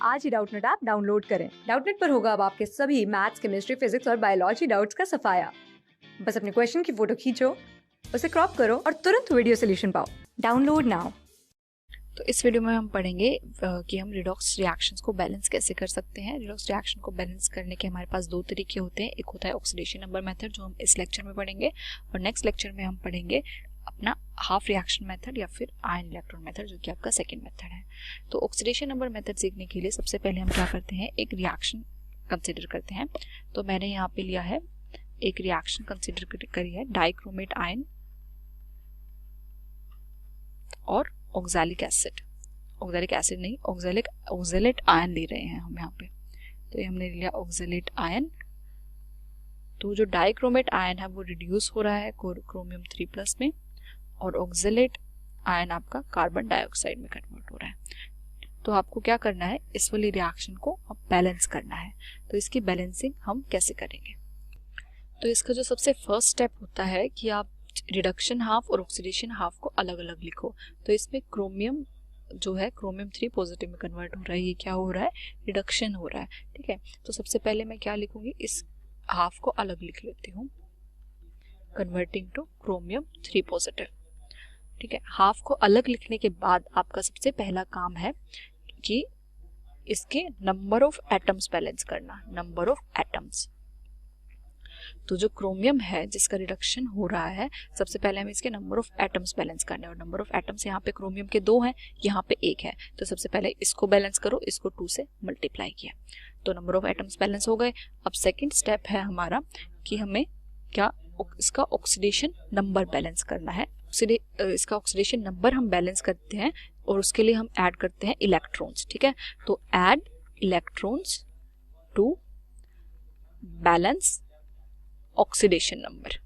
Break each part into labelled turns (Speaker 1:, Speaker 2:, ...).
Speaker 1: आज ही Doubtnut app download करें। Doubtnut पर होगा अब आपके सभी मैथ्स, केमिस्ट्री, फिजिक्स और बायोलॉजी डाउट्स का सफाया। बस अपने क्वेश्चन की फोटो खींचो, उसे क्रॉप करो और तुरंत वीडियो सोल्यूशन पाओ। Download now.
Speaker 2: तो इस वीडियो में हम पढ़ेंगे कि हम रिडॉक्स रिएक्शंस को बैलेंस कैसे कर सकते हैं। रिडॉक्स रिएक्शन को बैलेंस करने के हमारे पास दो तरीके होते हैं। एक होता है ऑक्सीडेशन नंबर मेथड, जो हम इस लेक्चर में पढ़ेंगे, और नेक्स्ट लेक्चर में हम पढ़ेंगे अपना हाफ रिएक्शन मेथड या फिर आयन इलेक्ट्रॉन मेथड, जो कि आपका सेकंड मेथड है। तो ऑक्सीडेशन नंबर मेथड सीखने के लिए सबसे पहले हम क्या करते हैं, एक रिएक्शन कंसिडर करते हैं। तो मैंने यहाँ पे लिया है एक रिएक्शन कंसिडर करी है, डाइक्रोमेट आयन और ऑक्सैलिक एसिड। ऑक्सैलिक एसिड नहीं, ऑक्सैलेट आयन ले रहे हैं हम यहाँ पे। तो ये हमने लिया ऑक्सैलेट आयन। तो जो डाइक्रोमेट आयन है वो रिड्यूस हो रहा है क्रोमियम 3+ में, और ऑक्सैलेट आयन आपका कार्बन डाइऑक्साइड में कन्वर्ट हो रहा है। तो आपको क्या करना है, इस वाली रिएक्शन को अब बैलेंस करना है। तो इसकी बैलेंसिंग हम कैसे करेंगे? तो इसका जो सबसे फर्स्ट स्टेप होता है कि आप रिडक्शन हाफ और ऑक्सीडेशन हाफ को अलग अलग लिखो। तो इसमें क्रोमियम जो है क्रोमियम 3 पॉजिटिव में कन्वर्ट हो रहा है, ये क्या हो रहा है, रिडक्शन हो रहा है। ठीक है, तो सबसे पहले मैं क्या लिखूंगी, इस हाफ को अलग लिख लेती हूँ, कन्वर्टिंग टू क्रोमियम 3 पॉजिटिव। ठीक है, हाफ को अलग लिखने के बाद आपका सबसे पहला काम है कि इसके नंबर ऑफ एटम्स बैलेंस करना, नंबर ऑफ एटम्स। तो जो क्रोमियम है जिसका रिडक्शन हो रहा है, सबसे पहले हमें इसके नंबर ऑफ एटम्स बैलेंस करने हैं, और नंबर ऑफ एटम्स यहाँ पे क्रोमियम के 2 हैं, यहाँ पे 1 है। तो सबसे पहले इसको बैलेंस करो, इसको 2 से मल्टीप्लाई किया, तो नंबर ऑफ एटम्स बैलेंस हो गए। अब सेकंड स्टेप है हमारा कि हमें क्या, इसका ऑक्सीडेशन नंबर बैलेंस करना है। इसका ऑक्सीडेशन नंबर हम बैलेंस करते हैं और उसके लिए हम ऐड करते हैं इलेक्ट्रॉन्स। ठीक है, तो add electrons to balance oxidation number.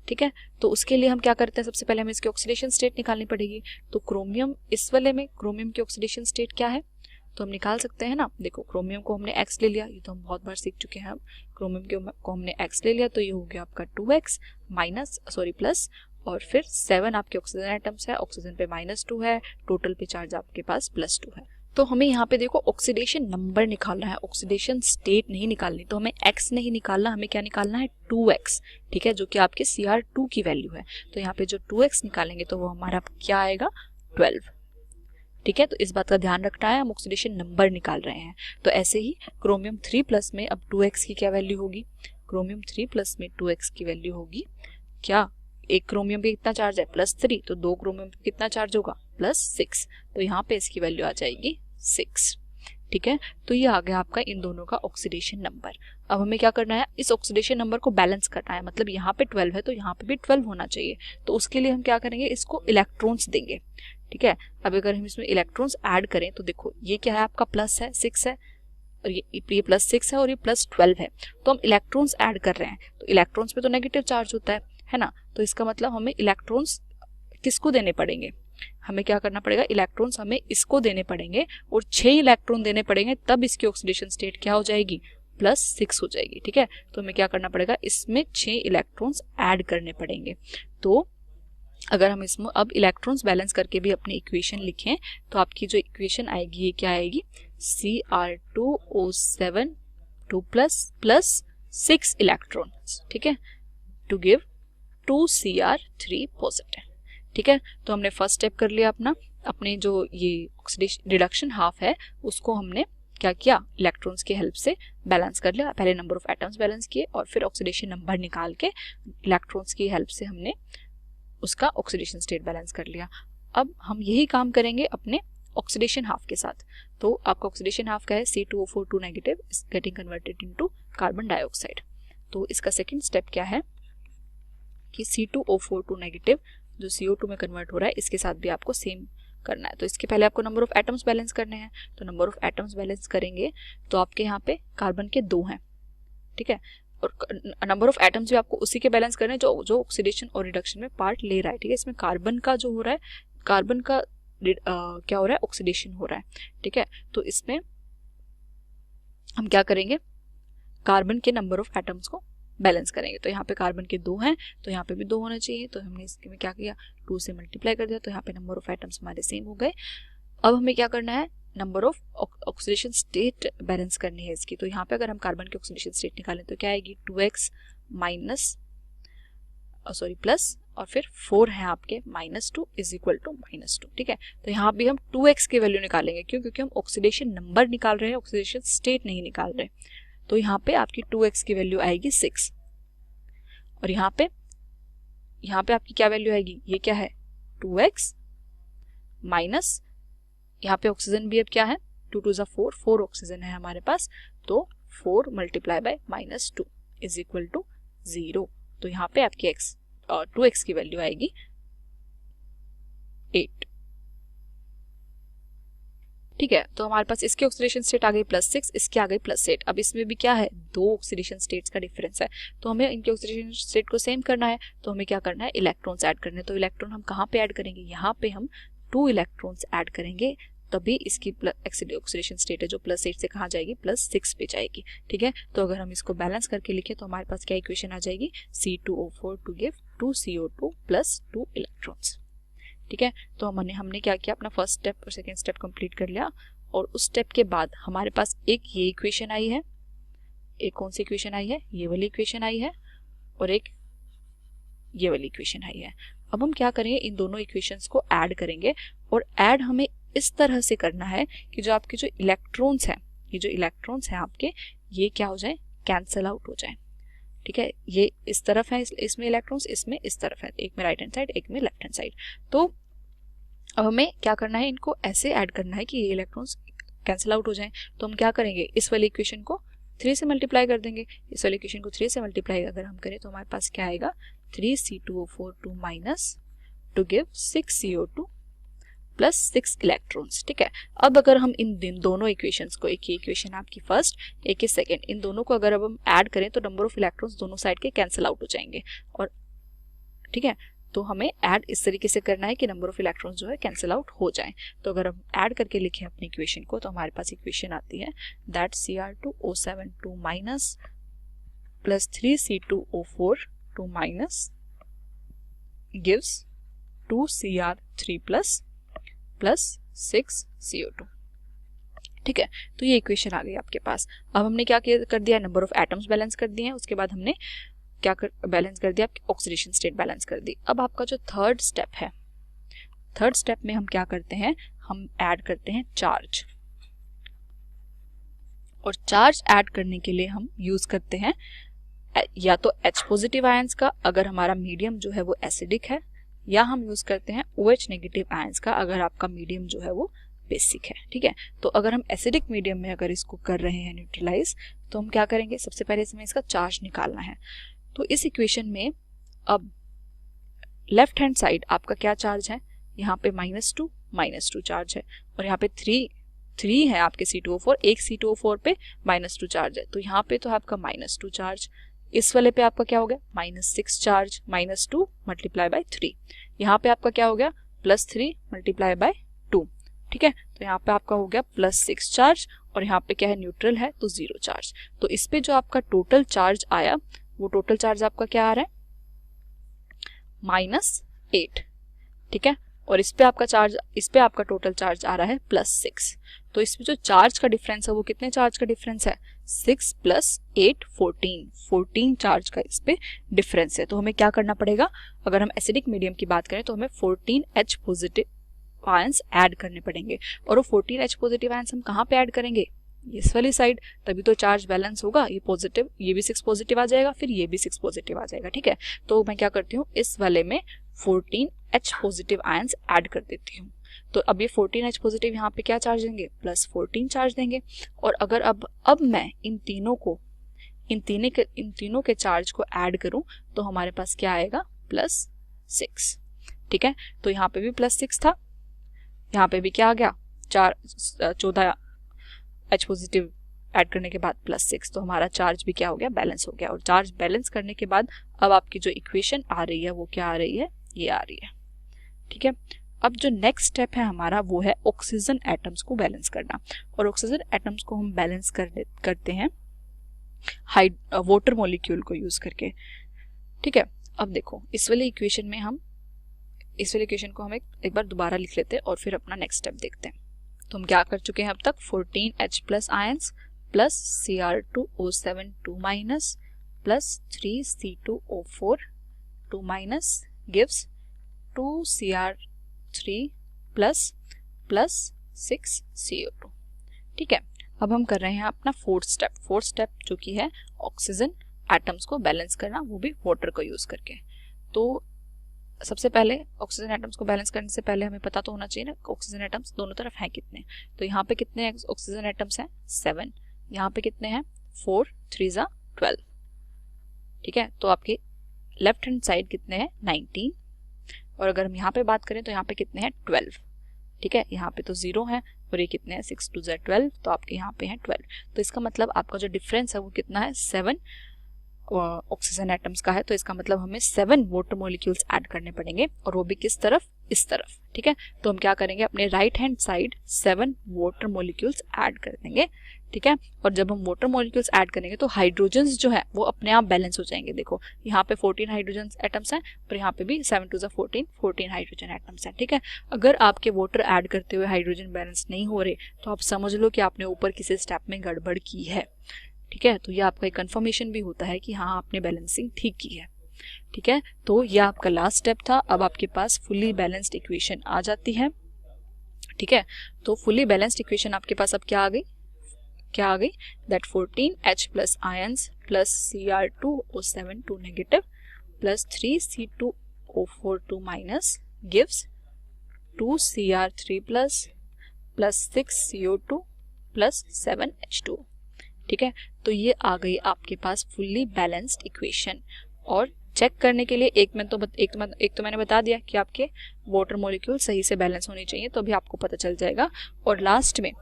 Speaker 2: ठीक है, तो उसके लिए हम क्या करते हैं, सबसे पहले हमें इसकी ऑक्सीडेशन स्टेट निकालनी पड़ेगी। तो क्रोमियम, इस वाले में क्रोमियम की ऑक्सीडेशन स्टेट क्या है, तो हम निकाल सकते हैं ना। देखो, क्रोमियम को हमने x ले लिया, ये तो हम बहुत बार सीख चुके हैं। क्रोमियम को हमने x ले लिया, तो ये हो गया आपका 2x प्लस, और फिर 7 आपके ऑक्सीजन एटम्स है, ऑक्सीजन पे -2 है, टोटल पे चार्ज आपके पास +2 है। तो हमें यहाँ पे देखो ऑक्सीडेशन नंबर निकालना है, ऑक्सीडेशन स्टेट नहीं निकालनी। तो हमें x नहीं निकालना, हमें क्या निकालना है, 2x। ठीक है, जो कि आपके Cr2 की वैल्यू है। तो यहाँ पे जो 2x निकालेंगे तो वो हमारा क्या आएगा, 12। ठीक है, तो इस बात का ध्यान रखना है, हम ऑक्सीडेशन नंबर निकाल रहे हैं। तो ऐसे ही क्रोमियम 3+ में अब 2x की क्या वैल्यू होगी, क्रोमियम 3+ में 2x की वैल्यू होगी क्या, एक क्रोमियम पे कितना चार्ज है, +3, तो 2 क्रोमियम पे कितना चार्ज होगा, +6। तो यहाँ पे इसकी वैल्यू आ जाएगी 6। ठीक है, तो ये आ गया आपका इन दोनों का ऑक्सीडेशन नंबर। अब हमें क्या करना है, इस ऑक्सीडेशन नंबर को बैलेंस करना है। मतलब यहाँ पे 12 है तो यहाँ पे भी 12 होना चाहिए। तो उसके लिए हम क्या करेंगे, इसको इलेक्ट्रॉन्स देंगे। ठीक है, अब अगर हम इसमें इलेक्ट्रॉन्स ऐड करें तो देखो ये क्या है, आपका प्लस है, 6 है, और ये +6 है और ये +12 है। तो हम इलेक्ट्रॉन्स ऐड कर रहे हैं, तो इलेक्ट्रॉन्स पे तो नेगेटिव चार्ज होता है ना। तो इसका मतलब हमें इलेक्ट्रॉन्स किसको देने पड़ेंगे, हमें क्या करना पड़ेगा, इलेक्ट्रॉन्स हमें इसको देने पड़ेंगे, और 6 इलेक्ट्रॉन देने पड़ेंगे, तब इसकी ऑक्सीडेशन स्टेट क्या हो जाएगी, +6 हो जाएगी। ठीक है, तो हमें क्या करना पड़ेगा, इसमें 6 इलेक्ट्रॉन्स ऐड करने पड़ेंगे। तो अगर हम इसमें अब इलेक्ट्रॉन्स बैलेंस करके भी अपनी इक्वेशन लिखें, तो आपकी जो इक्वेशन आएगी ये क्या आएगी, Cr2O7 2+ 6 इलेक्ट्रॉन्स। ठीक है, टू गिव 2 Cr3 पॉजिटिव। ठीक है, तो हमने फर्स्ट स्टेप कर लिया अपने जो ये ऑक्सीडेशन रिडक्शन हाफ है उसको हमने क्या किया, इलेक्ट्रॉन्स की हेल्प से बैलेंस कर लिया। पहले नंबर ऑफ एटम्स बैलेंस किए और फिर ऑक्सीडेशन नंबर निकाल के इलेक्ट्रॉन्स की हेल्प से हमने उसका ऑक्सीडेशन स्टेट बैलेंस कर लिया। अब हम यही काम करेंगे अपने ऑक्सीडेशन हाफ के साथ। तो आपका ऑक्सीडेशन हाफ का है, C2O4 2 negative is getting converted into carbon dioxide. तो इसका सेकंड स्टेप क्या है कि C2O4 2 नेगेटिव जो CO2 में कन्वर्ट हो रहा है, इसके साथ भी आपको सेम करना है। तो इसके पहले आपको नंबर ऑफ एटम्स बैलेंस करने हैं। तो नंबर ऑफ एटम्स बैलेंस करेंगे तो आपके यहाँ पे कार्बन के 2 हैं। ठीक है, और नंबर ऑफ एटम्स भी आपको उसी के बैलेंस करने हैं जो ऑक्सीडेशन और रिडक्शन में पार्ट ले रहा है। ठीक है, इसमें कार्बन का जो हो रहा है, कार्बन का क्या हो रहा है, ऑक्सीडेशन हो रहा है। ठीक है, तो इसमें हम क्या करेंगे, कार्बन के नंबर ऑफ एटम्स को बैलेंस करेंगे। तो यहाँ पे कार्बन के 2 हैं तो यहाँ पे भी 2 होना चाहिए। तो हमने इसके में क्या किया, 2 से मल्टीप्लाई कर दिया, तो यहाँ पे नंबर ऑफ एटम्स हमारे सेम हो गए। अब हमें क्या करना है, number of oxidation state balance करनी है इसकी। तो यहाँ पे अगर हम कार्बन की ऑक्सीडेशन स्टेट निकालें तो क्या आएगी 2x माइनस प्लस और फिर 4 है आपके -2 इज इक्वल टू -2। ठीक है, तो यहाँ भी हम 2x की वैल्यू निकालेंगे। क्यों? क्योंकि हम ऑक्सीडेशन नंबर निकाल रहे हैं, ऑक्सीडेशन स्टेट नहीं निकाल रहे। तो यहाँ पे आपकी 2x की वैल्यू आएगी 6 और यहाँ पे आपकी क्या वैल्यू आएगी, ये क्या है 2x माइनस, यहाँ पे ऑक्सीजन भी अब क्या है 2 2 4 ऑक्सीजन है हमारे पास, तो 4 multiply by -2 is equal to 0। तो यहाँ पे आपकी 2x की वैल्यू आएगी 8। ठीक है, तो हमारे पास इसके ऑक्सीडेशन स्टेट आ गई +6, इसके आ गई +8। अब इसमें भी क्या है, 2 ऑक्सीडेशन स्टेट्स का डिफरेंस है, तो हमें इनके ऑक्सीडेशन स्टेट को सेम करना है। तो हमें क्या करना है, इलेक्ट्रॉन्स ऐड करने हैं। तो इलेक्ट्रॉन हम कहाँ पे ऐड करेंगे, यहाँ पे हम 2 इलेक्ट्रॉन्स ऐड करेंगे, तभी इसकी ऑक्सीडेशन स्टेट है जो +8 से कहाँ जाएगी, +6 पे जाएगी। ठीक है, तो अगर हम इसको बैलेंस करके लिखें तो हमारे पास क्या इक्वेशन आ जाएगी, C2O4 to give 2 CO2 + 2 electrons. ठीक है, तो हमने क्या किया, अपना फर्स्ट स्टेप और सेकेंड स्टेप कंप्लीट कर लिया। और उस स्टेप के बाद हमारे पास एक ये इक्वेशन आई है, एक कौन सी इक्वेशन आई है, ये वाली इक्वेशन आई है, और एक ये वाली इक्वेशन आई है। अब हम क्या करेंगे, इन दोनों इक्वेशंस को ऐड करेंगे, और ऐड हमें इस तरह से करना है कि जो आपके जो इलेक्ट्रॉन्स हैं, ये जो इलेक्ट्रॉन्स हैं आपके, ये क्या हो जाए, कैंसल आउट हो जाए। ठीक है, ये इस तरफ है, इसमें इलेक्ट्रॉन्स, इसमें इस तरफ है, एक में राइट हैंड साइड, एक में लेफ्ट हैंड साइड। तो अब हमें क्या करना है, इनको ऐसे ऐड करना है कि ये इलेक्ट्रॉन्स कैंसिल आउट हो जाएं। तो हम क्या करेंगे, इस वाली इक्वेशन को 3 से मल्टीप्लाई कर देंगे। इस वाली इक्वेशन को 3 से मल्टीप्लाई अगर हम करें तो हमारे पास क्या आएगा, 3C2O4 to give 6CO2 + 6 electrons. ठीक है, अब अगर हम इन दोनों इक्वेशंस को, एक ही इक्वेशन आपकी फर्स्ट, एक ही सेकेंड, इन दोनों को अगर अब हम ऐड करें तो नंबर ऑफ इलेक्ट्रॉन्स दोनों साइड के कैंसिल आउट हो जाएंगे। और ठीक है, तो हमें ऐड इस तरीके से करना है कि नंबर ऑफ इलेक्ट्रॉन्स जो है कैंसिल आउट हो जाएं। तो अगर हम ऐड करके लिखें अपनी इक्वेशन को तो हमारे पास इक्वेशन आती है that Cr2O72 minus + 3C2O4 gives 2Cr3 + 6 CO2। ठीक है, तो ये इक्वेशन आ गई आपके पास। अब हमने क्या कर दिया, नंबर ऑफ एटम्स बैलेंस कर दिए हैं, उसके बाद हमने क्या बैलेंस कर दिया, आपकी ऑक्सीडेशन स्टेट बैलेंस कर दी। अब आपका जो थर्ड स्टेप है, थर्ड स्टेप में हम क्या करते हैं, हम ऐड करते हैं चार्ज। और चार्ज ऐड करने के लिए हम यूज करते हैं या तो H पॉजिटिव आयंस का अगर हमारा मीडियम जो है वो एसिडिक है, या हम यूज करते हैं OH नेगेटिव आयंस का अगर आपका मीडियम जो है वो बेसिक है। ठीक है, तो अगर हम एसिडिक मीडियम में अगर इसको कर रहे हैं न्यूट्रलाइज, तो हम क्या करेंगे, सबसे पहले हमें इसका चार्ज निकालना है। तो इस इक्वेशन में अब लेफ्ट हैंड साइड आपका क्या चार्ज है, यहाँ पे -2 चार्ज है, और यहाँ पे 3 है आपके C2O4, एक C2O4 पे -2 चार्ज है, तो यहाँ पे तो आपका -2 चार्ज, इस वाले पे आपका क्या हो गया, -6 चार्ज, -2 मल्टीप्लाई बाय 3, यहाँ पे आपका क्या हो गया, +3 मल्टीप्लाई बाय 2। ठीक है, तो यहाँ पे आपका हो गया +6 चार्ज, और यहाँ पे क्या है, न्यूट्रल है तो 0 चार्ज। तो इस पे जो आपका टोटल चार्ज आया, वो टोटल चार्ज आपका क्या आ रहा है, -8। ठीक है, और इस पे आपका टोटल चार्ज आ रहा है +6। तो इसमें जो चार्ज का डिफरेंस है वो कितने चार्ज का डिफरेंस है, 6 + 8 14 चार्ज का इस पे डिफरेंस है। तो हमें क्या करना पड़ेगा, अगर हम एसिडिक मीडियम की बात करें तो हमें 14 H पॉजिटिव आयंस ऐड करने पड़ेंगे। और वो 14 H पॉजिटिव आयंस हम कहाँ पे ऐड करेंगे, इस वाली साइड, तभी तो चार्ज बैलेंस होगा। ये पॉजिटिव, ये भी 6 पॉजिटिव आ जाएगा, फिर ये भी 6 पॉजिटिव आ जाएगा। ठीक है, तो मैं क्या करती हूँ, इस वाले में 14 H पॉजिटिव आयंस ऐड कर देती हूँ। तो अब ये 14 H पॉजिटिव यहाँ पे क्या चार्ज देंगे, +14 चार्ज देंगे। और अगर अब मैं इन तीनों के चार्ज को ऐड करूं तो हमारे पास क्या आएगा, +6। ठीक है, तो यहाँ पे भी +6 था, यहाँ पे भी क्या आ गया, 14 H पॉजिटिव ऐड करने के बाद +6, तो हमारा चार्ज भी क्या हो गया, बैलेंस हो गया। और चार्ज बैलेंस करने के बाद अब आपकी जो इक्वेशन आ रही है वो क्या आ रही है, ये आ रही है। ठीक है, अब जो नेक्स्ट स्टेप है हमारा वो है ऑक्सीजन एटम्स को बैलेंस करना। और ऑक्सीजन एटम्स को हम बैलेंस करते हैं वाटर मॉलिक्यूल को यूज करके। ठीक है, अब देखो इस वाले इक्वेशन को हम एक बार दोबारा लिख लेते हैं और फिर अपना नेक्स्ट स्टेप देखते हैं। तो हम क्या कर चुके हैं अब तक, 14H plus ions plus Cr2O7 2 minus plus 3C2O4 2 minus gives 2Cr3 plus plus 6CO2। ठीक है, अब हम कर रहे हैं अपना फोर्थ स्टेप जो कि है ऑक्सीजन एटम्स को बैलेंस करना, वो भी वाटर को यूज करके। तो सबसे पहले ऑक्सीजन एटम्स को बैलेंस करने से पहले हमें पता तो होना चाहिए ना ऑक्सीजन एटम्स दोनों तरफ हैं कितने। तो यहाँ पे कितने ऑक्सीजन एटम्स हैं, 7। यहाँ पे कितने हैं, 4 3 जा 12। ठीक है, तो आपके लेफ्ट हैंड साइड कितने हैं, 19। और अगर हम यहाँ पे बात करें तो यहाँ पे कितने हैं, 12। ठीक है, यहाँ पे तो 0 है और ये कितने हैं, 6 2 जा 12, तो आपके यहाँ पे हैं 12। तो इसका मतलब आपका जो डिफरेंस है वो कितना है, 7 ऑक्सीजन एटम्स का है। तो इसका मतलब हमें 7 वाटर मॉलिक्यूल्स ऐड करने पड़ेंगे, और वो भी किस तरफ, इस तरफ। ठीक है, तो हम क्या करेंगे, अपने right hand side 7 water molecules add कर देंगे। ठीक है, और जब हम वाटर मॉलिक्यूल्स ऐड करेंगे तो हाइड्रोजन्स जो है वो अपने आप बैलेंस हो जाएंगे। देखो यहाँ पे 14 हाइड्रोजन एटम्स हैं और यहाँ पे भी 7 2 14 हाइड्रोजन एटम्स हैं। ठीक है, अगर आपके वाटर ऐड करते हुए हाइड्रोजन बैलेंस नहीं हो रहे तो आप समझ लो कि आपने ऊपर किसी स्टेप में गड़बड़ की है। ठीक है, तो ये आपका एक कंफर्मेशन भी होता है कि हाँ आपने बैलेंसिंग ठीक की है। ठीक है, तो ये आपका लास्ट स्टेप था। अब आपके पास फुल्ली बैलेंस्ड इक्वेशन आ जाती है। ठीक है, तो फुल्ली बैलेंस्ड इक्वेशन आपके पास अब क्या आ गई, that 14H plus ions plus Cr2O7 2 negative plus 3C2O4 2 minus gives 2Cr3 plus plus 6CO2 plus 7H2। ठीक है, तो ये आ गई आपके पास फुल्ली बैलेंस्ड इक्वेशन। और चेक करने के लिए एक तो मैंने बता दिया कि आपके वाटर मॉलिक्यूल सही से बैलेंस होने चाहिए, तो अभी आपको पता चल जाएगा। और लास्ट में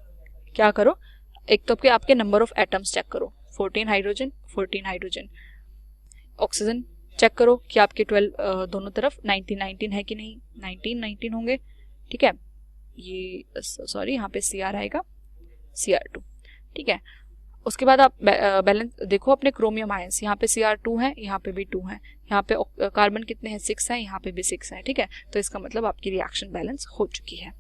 Speaker 2: क्या करो, एक तो आपके नंबर ऑफ एटम्स चेक करो, 14 हाइड्रोजन। ऑक्सीजन चेक करो कि आपके 12 दोनों तरफ 19 है कि नहीं, 19 होंगे। ठीक है, ये सॉरी यहाँ पे Cr आएगा, Cr2। ठीक है, उसके बाद आप बैलेंस देखो अपने क्रोमियम आयंस, यहाँ पे Cr2 है, यहाँ पे भी 2 है, यहाँ पे कार्बन कितने हैं, 6 है, यहाँ पे भी 6 है। ठीक है, तो इसका मतलब आपकी रिएक्शन बैलेंस हो चुकी है।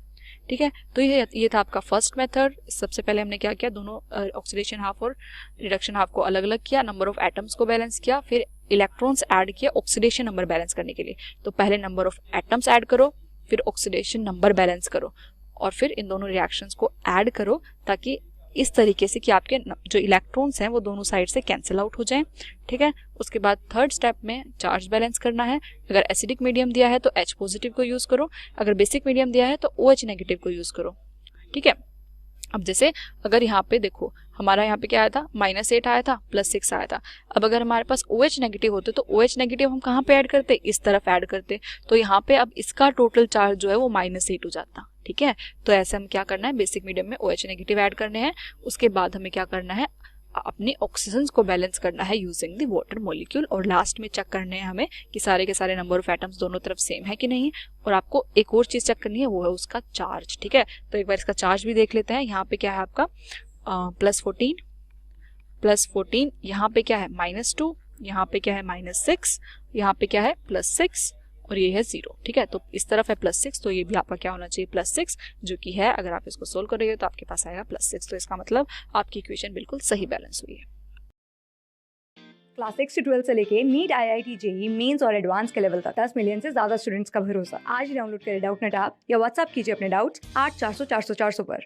Speaker 2: ठीक है, तो ये था आपका फर्स्ट मेथड। सबसे पहले हमने क्या किया, दोनों ऑक्सीडेशन हाफ और रिडक्शन हाफ को अलग अलग किया, नंबर ऑफ एटम्स को बैलेंस किया, फिर इलेक्ट्रॉन्स ऐड किया ऑक्सीडेशन नंबर बैलेंस करने के लिए। तो पहले नंबर ऑफ एटम्स ऐड करो, फिर ऑक्सीडेशन नंबर बैलेंस करो, और फिर इन दोनों रिएक्शंस को ऐड करो, ताकि इस तरीके से कि आपके जो इलेक्ट्रॉन्स हैं वो दोनों साइड से कैंसिल आउट हो जाएं। ठीक है, उसके बाद थर्ड स्टेप में चार्ज बैलेंस करना है। अगर एसिडिक मीडियम दिया है तो H पॉजिटिव को यूज करो, अगर बेसिक मीडियम दिया है तो OH नेगेटिव को यूज करो। ठीक है, अब जैसे अगर यहाँ पे देखो हमारा यहाँ पे क्या आया था, -8 आया था, +6 आया था। अब अगर हमारे पास OH नेगेटिव होते तो OH नेगेटिव हम कहाँ पे ऐड करते, इस तरफ ऐड करते, तो यहाँ पे अब इसका टोटल चार्ज जो है वो -8 हो जाता। ठीक है, तो ऐसे हम क्या करना है, बेसिक मीडियम में OH नेगेटिव ऐड करने हैं। उसके बाद हमें क्या करना है, अपने ऑक्सीजन्स को बैलेंस करना है यूजिंग द वाटर मॉलिक्यूल, और लास्ट में चेक करने हैं हमें कि सारे के सारे नंबर ऑफ एटम्स दोनों तरफ सेम है कि नहीं। और आपको एक और चीज चेक करनी है, वो है उसका चार्ज। ठीक है, तो एक बार इसका चार्ज भी देख लेते हैं। यहाँ पे क्या है आपका +14, यहाँ पे क्या है -2, यहाँ पे क्या है -6, यहाँ पे क्या है +6, और ये है 0। ठीक है, तो इस तरफ है +6, तो ये भी आपका क्या होना चाहिए, +6, जो कि है, अगर आप इसको सोल्व करोगे तो आपके पास आएगा +6। तो इसका मतलब आपकी इक्वेशन बिल्कुल सही बैलेंस हुई है।
Speaker 1: क्लास 6 से 12 से लेके नीट, IIT, JEE मेंस और एडवांस के लेवल तक 10 मिलियन से ज्यादा स्टूडेंट्स का भरोसा। आज ही डाउनलोड करें डाउटनेट ऐप या व्हाट्सएप कीजिए अपने डाउट्स 8400 400 400 पर।